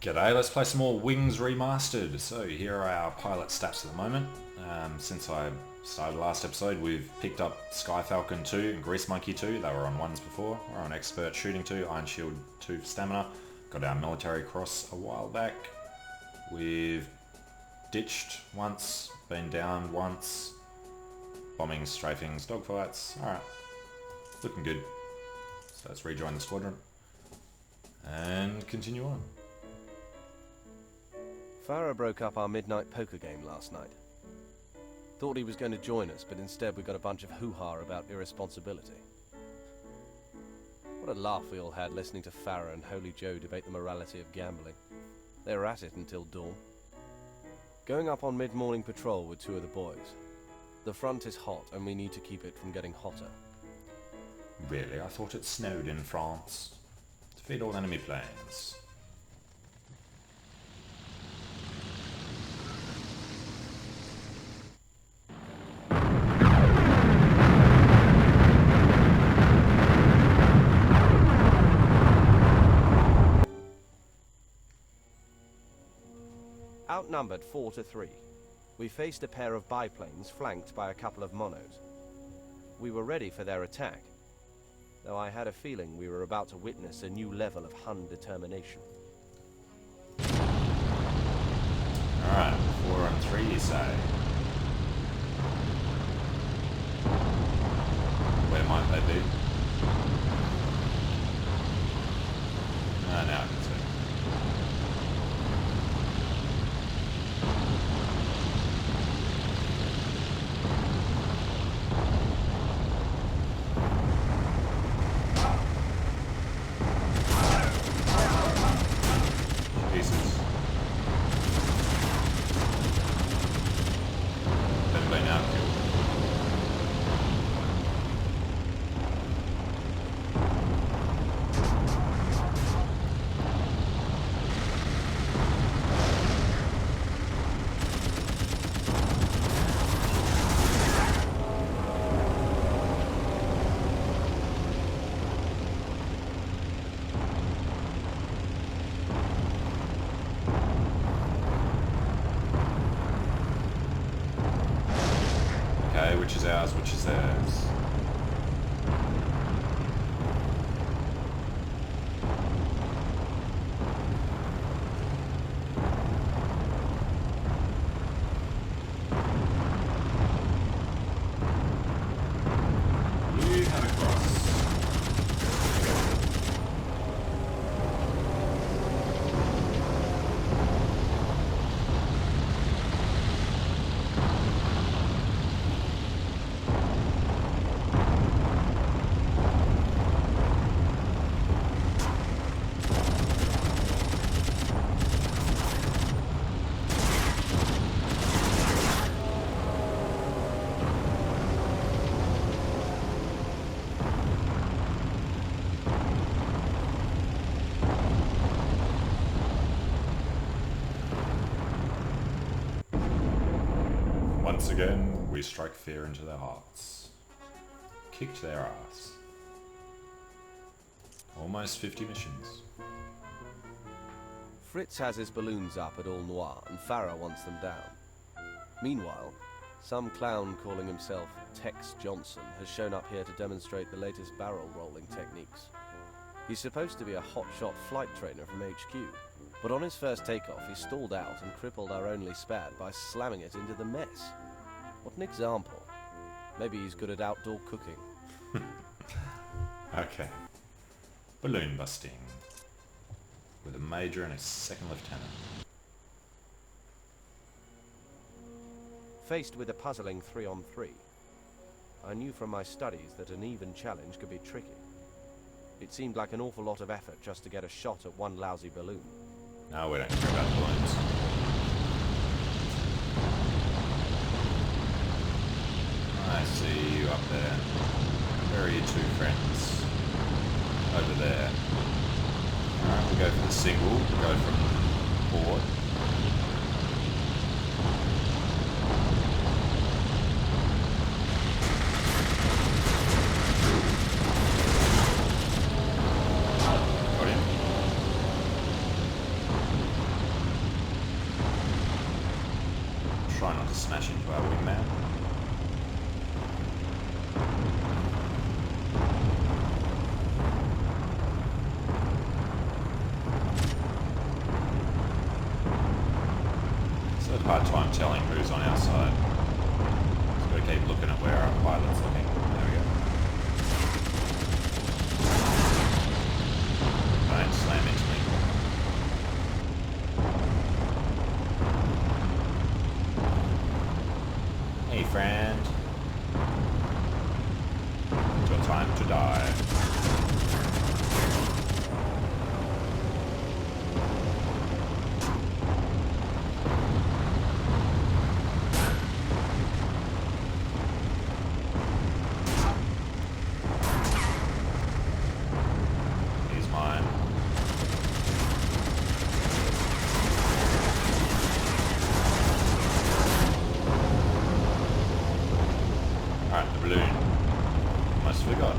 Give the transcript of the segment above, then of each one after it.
G'day, let's play some more Wings Remastered. So here are our pilot stats at the moment. Since I started last episode, we've picked up Sky Falcon 2 and Grease Monkey 2. They were on 1s before. We're on Expert Shooting 2, Iron Shield 2 for Stamina. Got our Military Cross a while back. We've ditched once, been down once. Bombings, strafings, dogfights. Alright, looking good. So let's rejoin the squadron and continue on. Farah broke up our midnight poker game last night. Thought he was going to join us, but instead we got a bunch of hoo-ha about irresponsibility. What a laugh we all had listening to Farah and Holy Joe debate the morality of gambling. They were at it until dawn. Going up on mid-morning patrol with two of the boys. The front is hot and we need to keep it from getting hotter. Really? I thought it snowed in France. Defeat all enemy planes. Outnumbered 4-3, we faced a pair of biplanes flanked by a couple of monos. We were ready for their attack, though I had a feeling we were about to witness a new level of Hun determination. Alright, 4 on 3 you say. Where might they be? Ah, now I can see. Which is ours, which is theirs. You have a cross. Once again, we strike fear into their hearts. Kicked their ass. Almost 50 missions. Fritz has his balloons up at All Noir and Farah wants them down. Meanwhile, some clown calling himself Tex Johnson has shown up here to demonstrate the latest barrel rolling techniques. He's supposed to be a hotshot flight trainer from HQ, but on his first takeoff he stalled out and crippled our only Spad by slamming it into the mess. What an example. Maybe he's good at outdoor cooking. Okay. Balloon busting. With a major and a second lieutenant. Faced with a puzzling 3-on-3, I knew from my studies that an even challenge could be tricky. It seemed like an awful lot of effort just to get a shot at one lousy balloon. No, we don't care about balloons. I see you up there. Where are your two friends? Over there. Alright, we'll go for the single. We'll go from port. smash into our wingman. It's a hard time telling who's on our side. Just gotta keep looking at where our pilot's looking. There we go. Don't slam into me. Hey friend. It's your time to die. He's mine. Alright, the balloon. Almost forgot.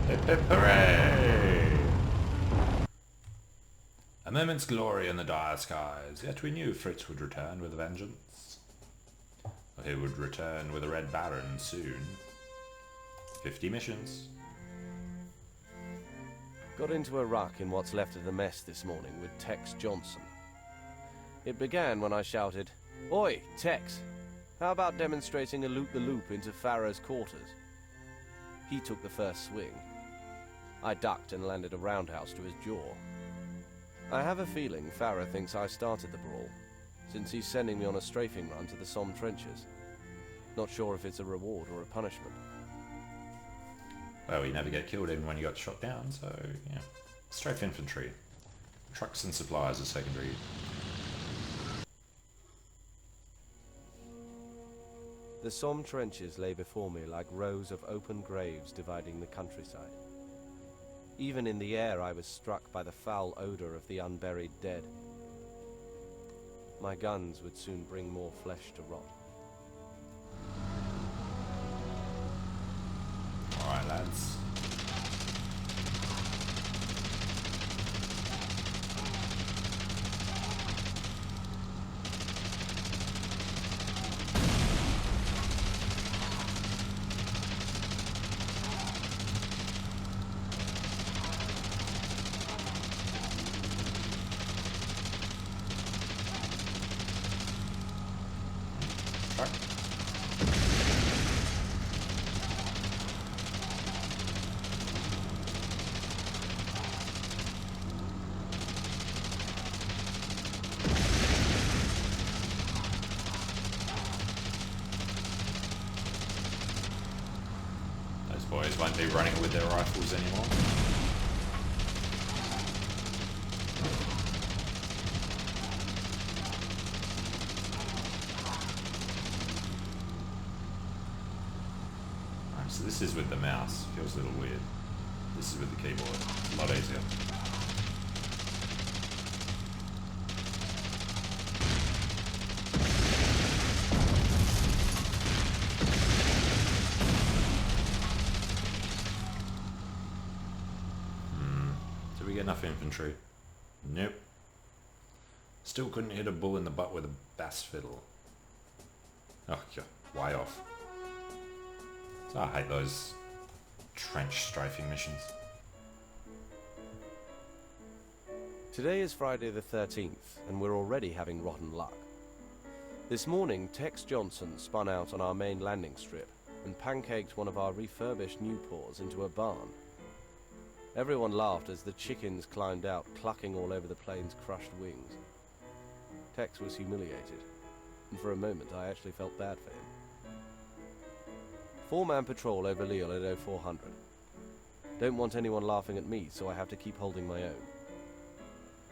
Hip hip hooray! A moment's glory in the dire skies, yet we knew Fritz would return with a vengeance. Or he would return with a Red Baron soon. 50 missions. Got into a ruck in what's left of the mess this morning with Tex Johnson. It began when I shouted, "Oi, Tex! How about demonstrating a loop-the-loop into Farrah's quarters?" He took the first swing. I ducked and landed a roundhouse to his jaw. I have a feeling Farrah thinks I started the brawl, since he's sending me on a strafing run to the Somme trenches. Not sure if it's a reward or a punishment. Well, you never get killed even when you got shot down, so, yeah. Strafe infantry. Trucks and supplies are secondary. The Somme trenches lay before me like rows of open graves dividing the countryside. Even in the air I was struck by the foul odor of the unburied dead. My guns would soon bring more flesh to rot. Alright, lads. Those boys won't be running with their rifles anymore. So this is with the mouse. Feels a little weird. This is with the keyboard. It's a lot easier. Did we get enough infantry? Nope. Still couldn't hit a bull in the butt with a bass fiddle. Oh, yeah, way off. So I hate those trench strafing missions. Today is Friday the 13th, and we're already having rotten luck. This morning, Tex Johnson spun out on our main landing strip and pancaked one of our refurbished Newports into a barn. Everyone laughed as the chickens climbed out, clucking all over the plane's crushed wings. Tex was humiliated, and for a moment I actually felt bad for him. 4-man patrol over Lille at 0400. Don't want anyone laughing at me, so I have to keep holding my own.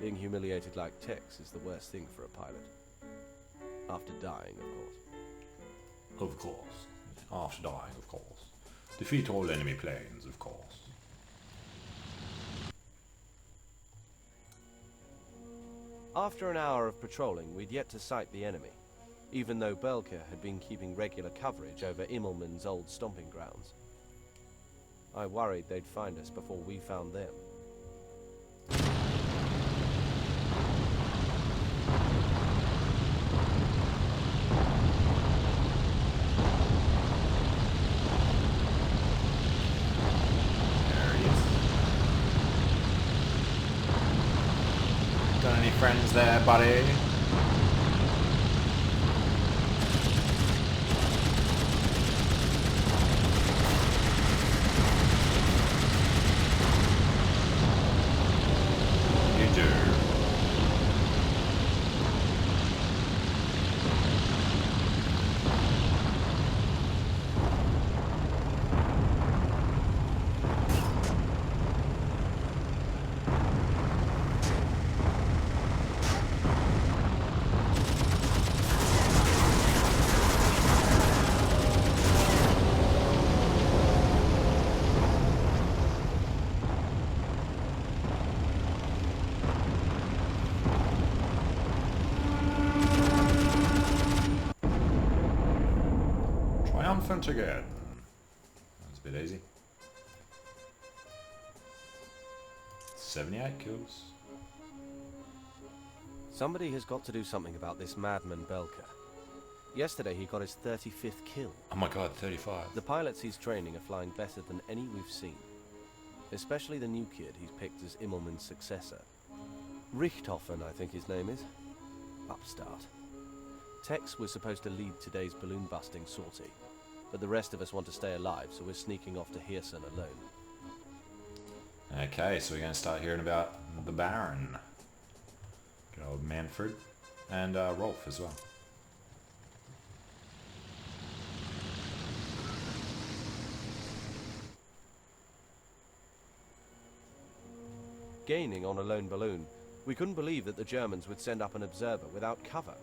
Being humiliated like Tex is the worst thing for a pilot. After dying, of course. Of course. After dying, of course. Defeat all enemy planes, of course. After an hour of patrolling, we'd yet to sight the enemy, even though Belka had been keeping regular coverage over Immelman's old stomping grounds. I worried they'd find us before we found them. There he is. Got any friends there, buddy? Triumphant again. That was a bit easy. 78 kills. Somebody has got to do something about this madman Belka. Yesterday he got his 35th kill. Oh my god, 35. The pilots he's training are flying better than any we've seen. Especially the new kid he's picked as Immelman's successor. Richthofen, I think his name is. Upstart. Tex was supposed to lead today's balloon-busting sortie, but the rest of us want to stay alive, so we're sneaking off to Hirson alone. Okay, so we're going to start hearing about the Baron. Good old Manfred. And Rolf as well. Gaining on a lone balloon, we couldn't believe that the Germans would send up an observer without cover.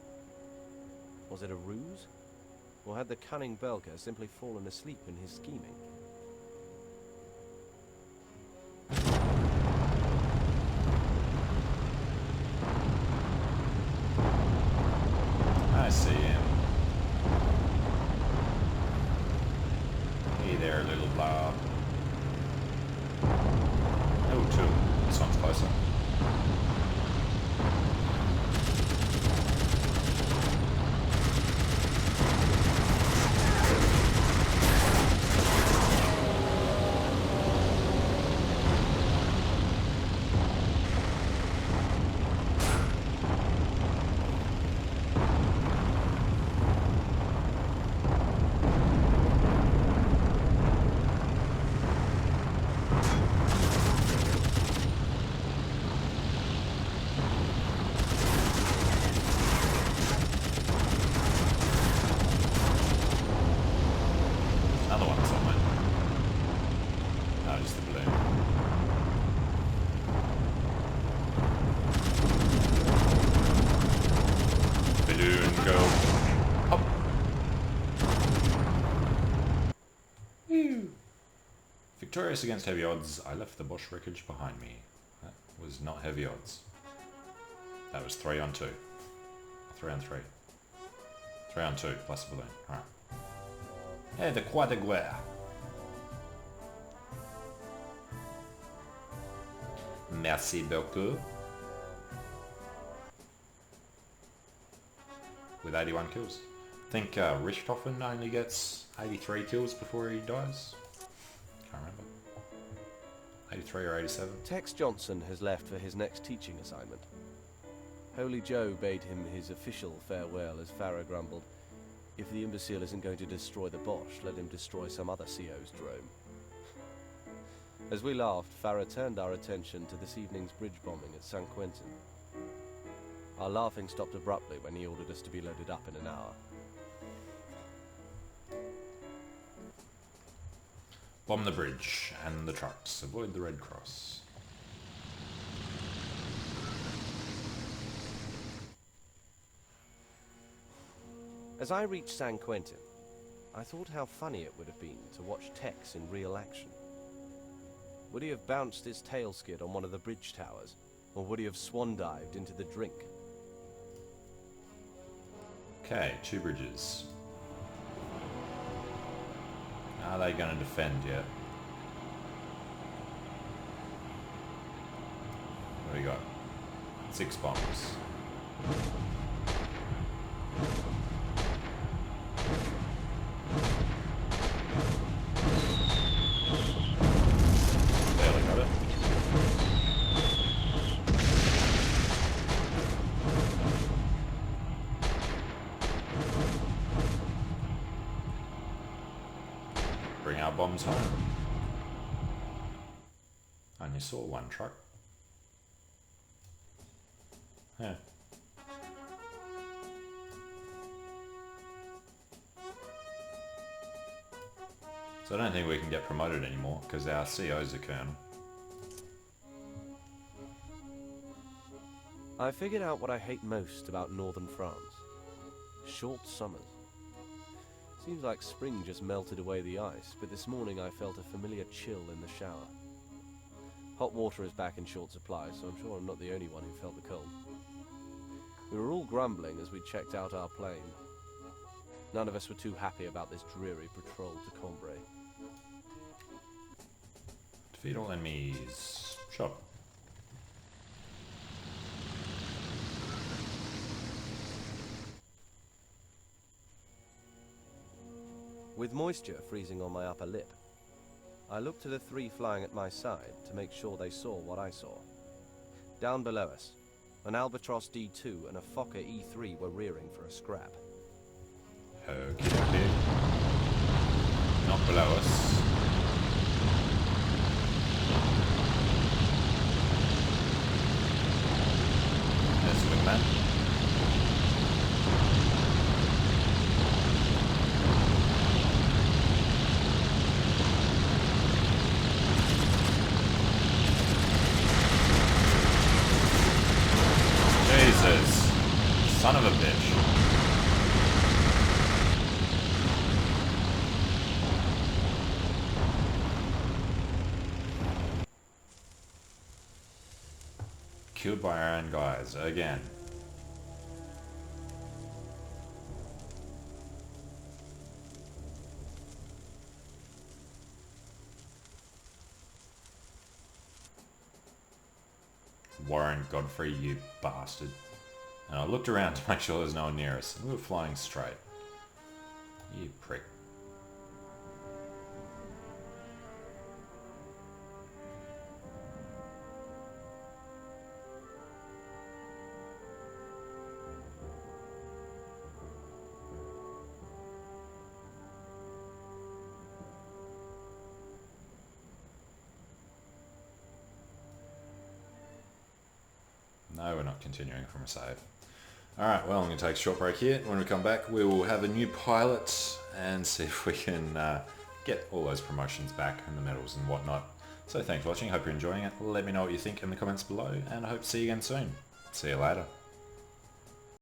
Was it a ruse? Or had the cunning Belka simply fallen asleep in his scheming? I see him. Hey there, little blob. Oh, two. This one's closer. Victorious against heavy odds, I left the Bosch wreckage behind me. That was not heavy odds. That was 3 on 2. 3 on 3. 3 on 2 plus a balloon. Alright. Hey, the Croix de Guerre. Merci beaucoup. With 81 kills. I think Richthofen only gets 83 kills before he dies. Can't remember. 83 or 87. Tex Johnson has left for his next teaching assignment. Holy Joe bade him his official farewell as Farah grumbled, "If the imbecile isn't going to destroy the Bosch, let him destroy some other CO's drone." As we laughed, Farah turned our attention to this evening's bridge bombing at St. Quentin. Our laughing stopped abruptly when he ordered us to be loaded up in an hour. Bomb the bridge and the trucks. Avoid the Red Cross. As I reached San Quentin, I thought how funny it would have been to watch Tex in real action. Would he have bounced his tail skid on one of the bridge towers, or would he have swan dived into the drink? Okay, 2 bridges. Are they going to defend yet? What do we got? 6 bombs. Barely got it. Bring our bombs home. I only saw 1 truck. Yeah. So I don't think we can get promoted anymore because our CO's a colonel. I figured out what I hate most about northern France. Short summers. Seems like spring just melted away the ice, but this morning I felt a familiar chill in the shower. Hot water is back in short supply, so I'm sure I'm not the only one who felt the cold. We were all grumbling as we checked out our plane. None of us were too happy about this dreary patrol to Cambrai. Defeat all enemies. Shop. With moisture freezing on my upper lip, I looked to the 3 flying at my side to make sure they saw what I saw. Down below us, an Albatross D2 and a Fokker E3 were rearing for a scrap. Okie dokie. Not below us. There's the wingman. Jesus. Son of a bitch. Killed by our own guys again. Warren Godfrey, you bastard. And I looked around to make sure there's no one near us, and we were flying straight. You prick. No, we're not continuing from a save. Alright, well, I'm going to take a short break here. When we come back, we will have a new pilot and see if we can get all those promotions back and the medals and whatnot. So thanks for watching. Hope you're enjoying it. Let me know what you think in the comments below, and I hope to see you again soon. See you later.